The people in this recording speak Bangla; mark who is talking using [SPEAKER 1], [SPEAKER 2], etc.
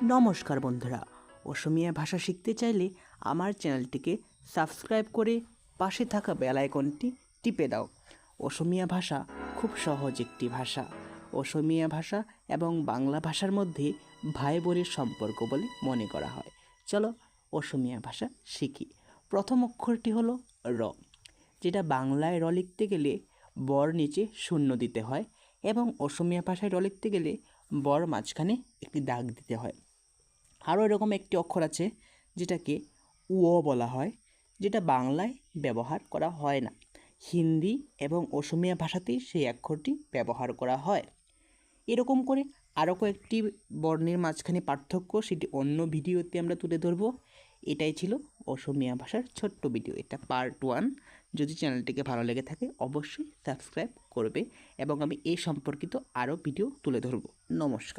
[SPEAKER 1] নমস্কার বন্ধুরা, অসমীয়া ভাষা শিখতে চাইলে আমার চ্যানেলটিকে সাবস্ক্রাইব করে পাশে থাকা বেল আইকনটি টিপে দাও। অসমীয়া ভাষা খুব সহজ একটি ভাষা। অসমীয়া ভাষা এবং বাংলা ভাষার মধ্যে ভাই বোনের সম্পর্ক বলে মনে করা হয়। চলো অসমীয়া ভাষা শিখি। প্রথম অক্ষরটি হলো র, যেটা বাংলায় র লিখতে গেলে বর নিচে শূন্য দিতে হয় এবং অসমীয়া ভাষায় র লিখতে গেলে বর মাঝখানে একটি দাগ দিতে হয়। আরও এরকম একটি অক্ষর আছে যেটাকে ও বলা হয়, যেটা বাংলায় ব্যবহার করা হয় না, হিন্দি এবং অসমীয়া ভাষাতেই সেই অক্ষরটি ব্যবহার করা হয়। এরকম করে আরও কয়েকটি বর্ণের মাঝখানে পার্থক্য, সেটি অন্য ভিডিওতে আমরা তুলে ধরব। এটাই ছিল অসমীয়া ভাষার ছোট্ট ভিডিও, এটা পার্ট 1। যদি চ্যানেলটিকে ভালো লেগে থাকে অবশ্যই সাবস্ক্রাইব করবে এবং আমি এই সম্পর্কিত আরও ভিডিও তুলে ধরব। নমস্কার।